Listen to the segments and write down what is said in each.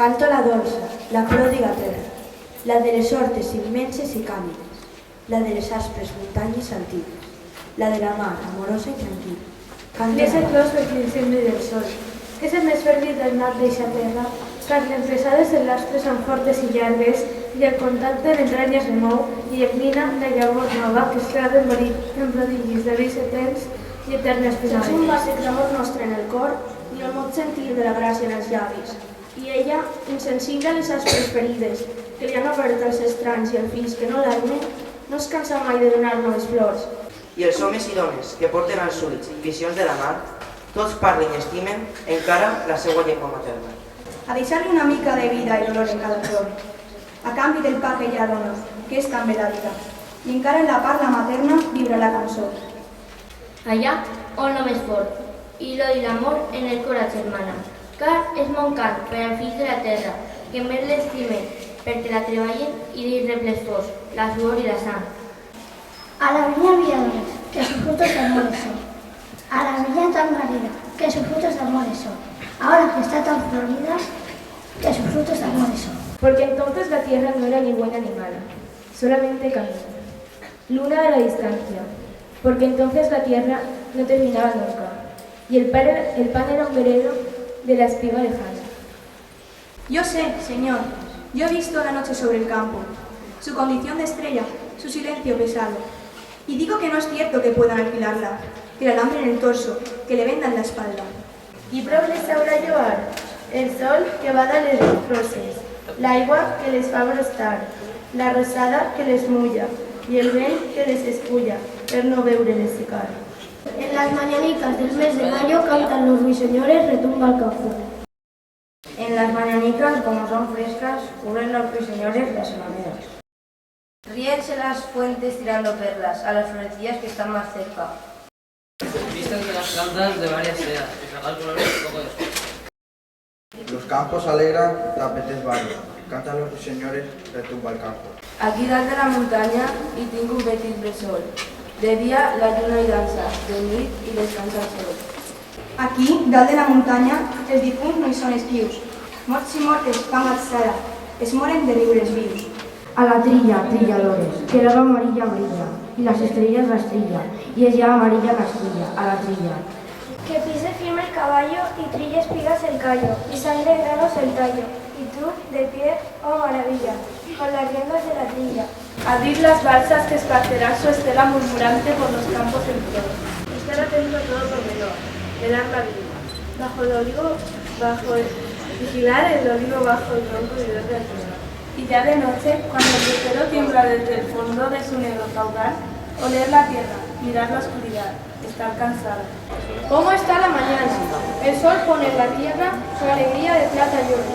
Canto la dolça, la pròdiga terra, la de les hortes immenses i càlides, la de les aspres muntanyes altives, la de la mar amorosa i tranquil·la. Les flors per l'incendi del sol, que és el més fèrtil del nat d'eixa terra, car l'empresades en lastres són fortes i llargues, i el contacte en entranyes remou i declina la llavor nova que es clava en prodigis de vells eterns i eternes Sents un finals. bàsec d'amor nostre en el cor i el mot sentit de la gràcia en els llavis. I ella, insensible a les aspres ferides, que li han obert als estranys i als fills que no l'armen, no es cansa mai de donar noves flors. I els homes i dones que porten als ulls visions de la mar, tots parlen i estimen encara la seva llengua materna. A deixar-li una mica de vida i dolor en cada flor, a canvi del pa que ella dona, que és també la vida. I encara en la parla materna vibra la cançó. Allà on l'home és fort, i l'odi i l'amor en el cor agermana. Car és mon cant per als fills de la terra, que més l'estimen, perquè la treballen i li rep l'esforç, la suor i la sang. A la viña viadores, que sus frutos de amores son. A la viña tan marida, que sus frutos de amores son. Ahora que está tan florida, que sus frutos de amores son. Porque entonces la tierra no era ni buena ni mala, solamente camino. Luna de la distancia, porque entonces la tierra no terminaba nunca, y el pan era un veredo de la espiga lejana. Yo sé, Señor, yo he visto la noche sobre el campo, su condición de estrella, su silencio pesado. Y digo que no es cierto que puedan alquilarla, que la alambren en el torso, que le vendan la espalda. I prou les haurà lloar, el sol que va de les roses, l'aigua que les fa brostar, la rosada que les mulla i el vent que les espulla per no veure-les secar. En las mañanicas del mes de mayo cantan los ruiseñores, retumba el campo. En las mañanicas, como son frescas, cubren los ruiseñores las alamedas. Ríense las fuentes tirando perlas a las florecillas que están más cerca. Vistas de las plantas de varias sedas, que salgan colores poco después. Los campos alegran, tapetes varios, cantan los ruiseñores, retumba el campo. Aquí dalt de la muntanya hi tinc un petit bressol. De dia la lluna hi dansa, de nit hi descansa el sol. Aquí, dalt de la muntanya, els difunts no hi són esquius. Morts i mortes fan alçada, es moren de riures vius. A la trilla, trilladores, que l'alba amarilla brilla, y las estrellas rastrillan, y es ya amarilla la estrella, a la trilla. Que pise firme el caballo y trille espigas el callo, y sangre granos el tallo, y tú, de pie, oh maravilla, con las riendas de la trilla. Abrid las balsas que esparcerán su estela murmurante por los campos en flor. Estar atento a todo pormenor, de dar la vida. Vigilar el olivo bajo el tronco y verde alrededor. Y ya de noche, cuando el lucero tiembla desde el fondo de su negro caudal, oler la tierra, mirar la oscuridad, estar cansado. ¿Cómo está la mañana? El sol pone en la tierra su alegría de plata y oro.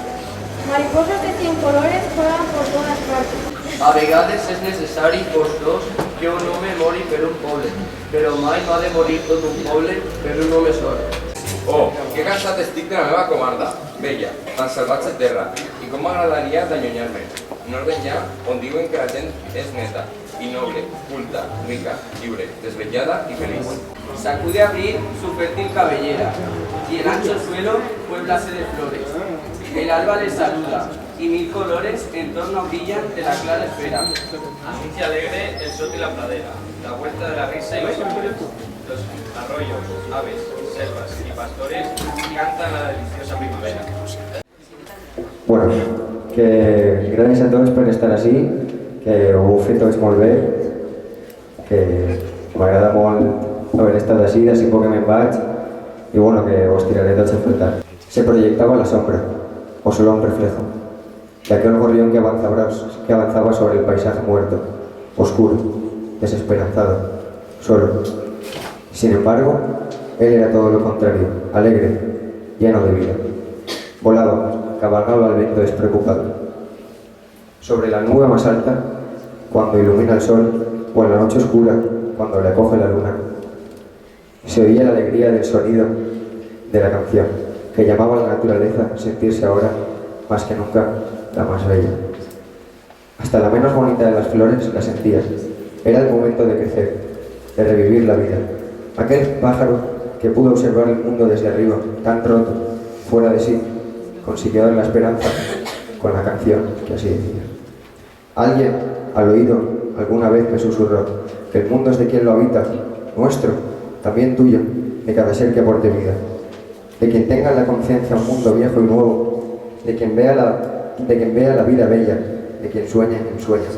Mariposas de 100 colores juegan por todas partes. A vegades és necessari, costós, que un home mori per un poble, però mai no ha de morir tot un poble per un home sol. Oh, que cansat estic de la meva comarda, bella, tan salvatge terra, i com m'agradaria d'allunyar-me. Un orden ja on diuen que la gent és neta, y noble, culta, rica, libre, desvellada y feliz. Sacude abrir su fértil cabellera, y el ancho suelo pueblase de flores. El alba les saluda, y mil colores en torno brillan de la clara esfera. Anuncia alegre el soto y la pradera, la vuelta de la risa y los árboles. Los arroyos, aves, selvas y pastores cantan la deliciosa primavera. Bueno, que gràcies a tots per estar així, que ho heu fet tots molt bé, que m'agrada molt haver estat així, d'ací poc que me'n vaig, y bueno, que os tiraré tots a faltar. Se proyectaba la sombra, o solo un reflejo, de aquel gorrión que avanzaba sobre el paisaje muerto, oscuro, desesperanzado, solo. Sin embargo, él era todo lo contrario, alegre, lleno de vida. Volaba, cabalgaba al viento despreocupado. Sobre la nube más alta, cuando ilumina el sol, o en la noche oscura, cuando le acoge la luna, se oía la alegría del sonido de la canción, que llamaba a la naturaleza a sentirse ahora, más que nunca, la más bella. Hasta la menos bonita de las flores la sentía. Era el momento de crecer, de revivir la vida. Aquel pájaro que pudo observar el mundo desde arriba, tan roto, fuera de sí, consiguió dar la esperanza con la canción que así decía. Alguien, al oído, alguna vez me susurró que el mundo es de quien lo habita, nuestro, también tuyo, de cada ser que aporte vida, de quien tenga en la conciencia un mundo viejo y nuevo, de quien vea la vida bella, de quien sueñe en sueños.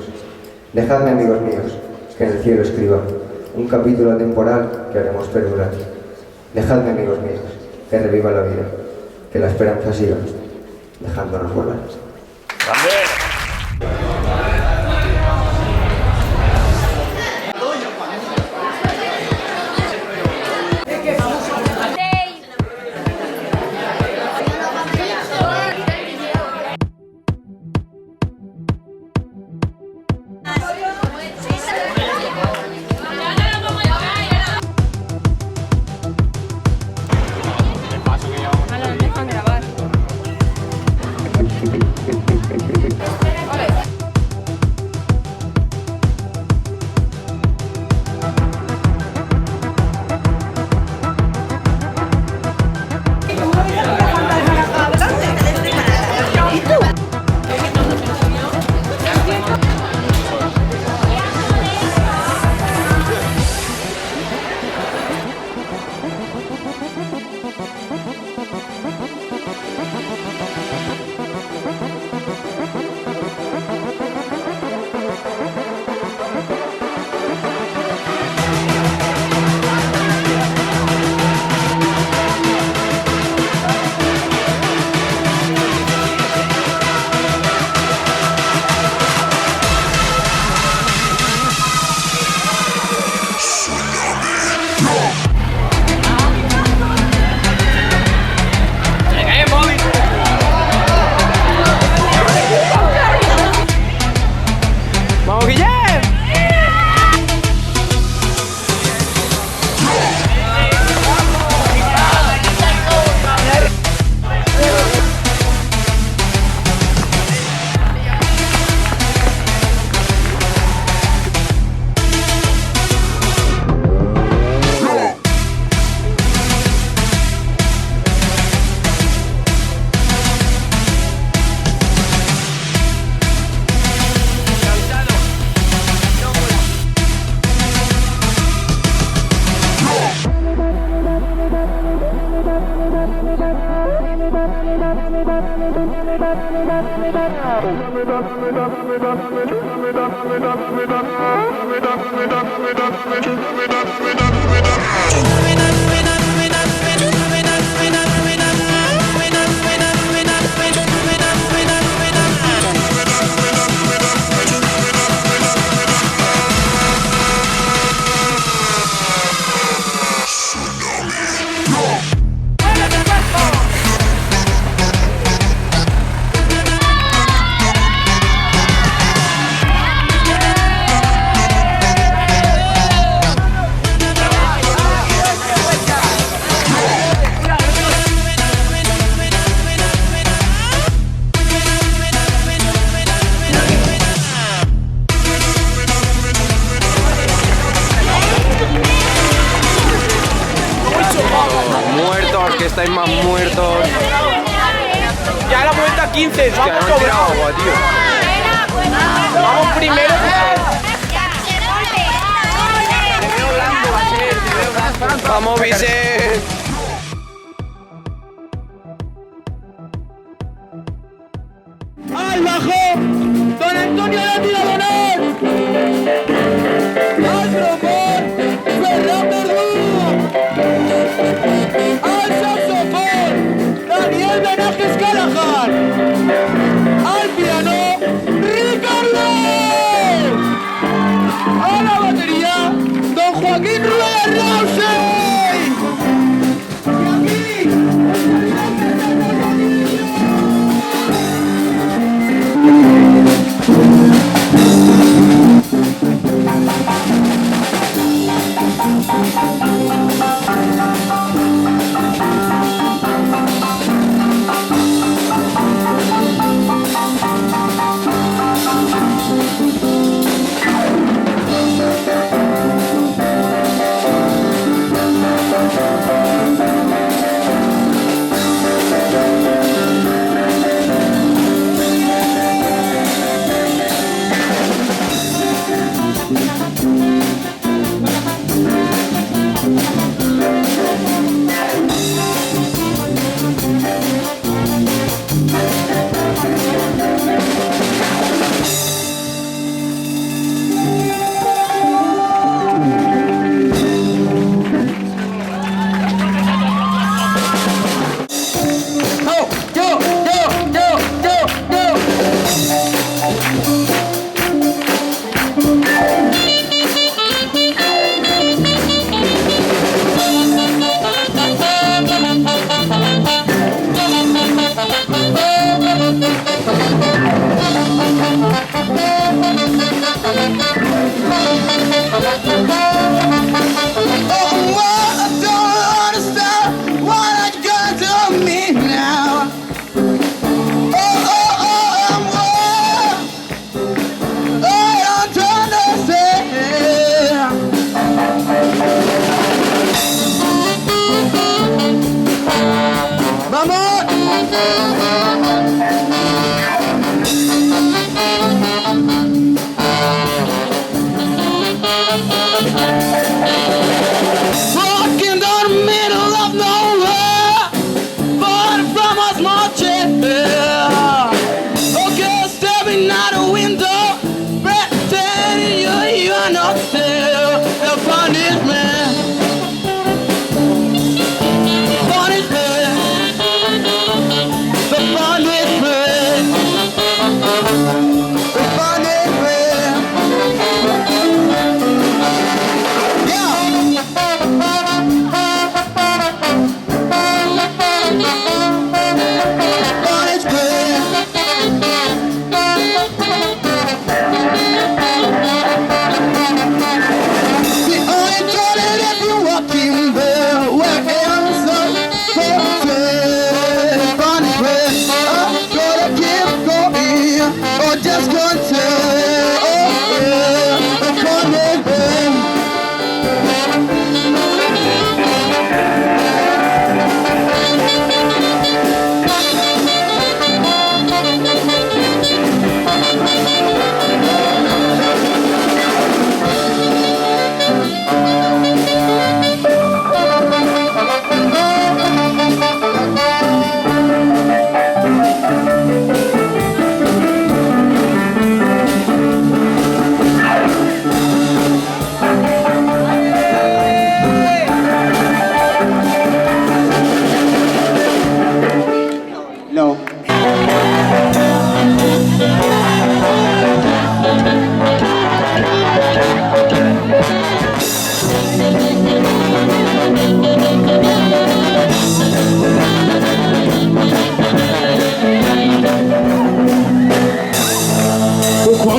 Dejadme, amigos míos, que en el cielo escriba un capítulo temporal que haremos perdurar. Dejadme, amigos míos, que reviva la vida, que la esperanza siga, dejándonos volar. Que estáis más muertos. Ya la vuelta 15, vamos sobrados. Vamos primero. Vamos, Vicente. Al bajo, don Antonio de Tiradonet. Al trombón, Ferran Verdú. Al saxofón, Daniel Benajes Callahan. Al piano, Ricardo. A la batería, don Joaquín Rueda Rousey.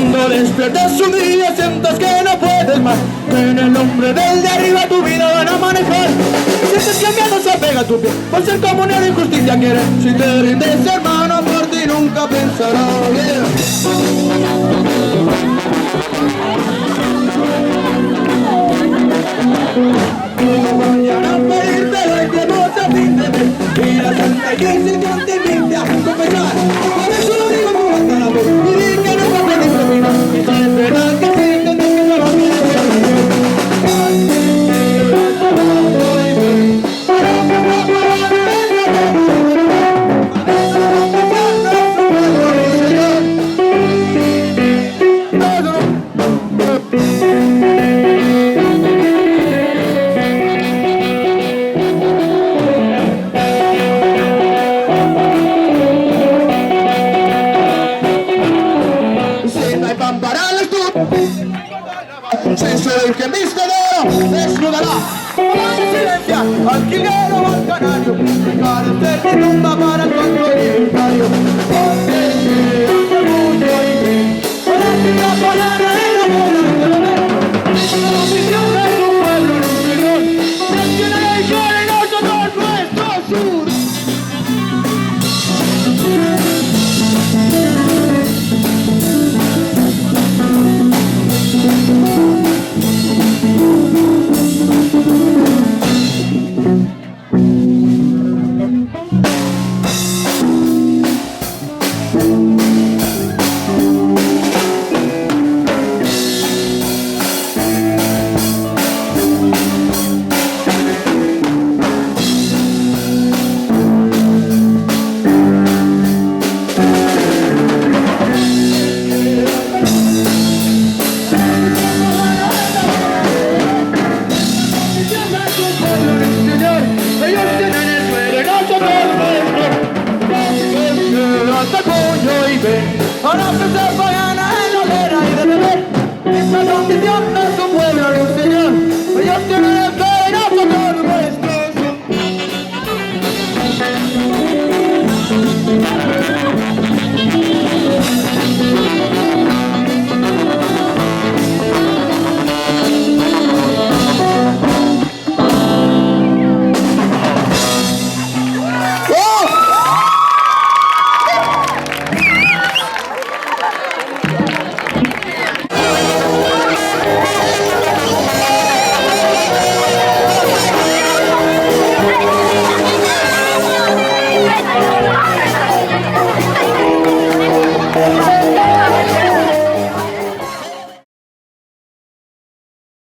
Cuando despiertes un día sientas que no puedes más, que en el nombre del de arriba tu vida van a manejar. Sientes que el miedo se pega a tu piel, por ser comunión y justicia quiere. Si te rindes, hermano, por ti nunca pensará. Mañana pedírtelo y tenemos a fin de mes. Y la Santa Iglesia te invita a confesar. Por eso lo digo con hasta la voz. Y di que no va a pedir propina. Y si es verdad que sí, tendré que no lo quiero. Si soy el que viste de oro, desnudará. Silencia al quilero o al canario, dejar de ser mi tumba para tu acto libertario. Porque serás orgullo y fe, serás mi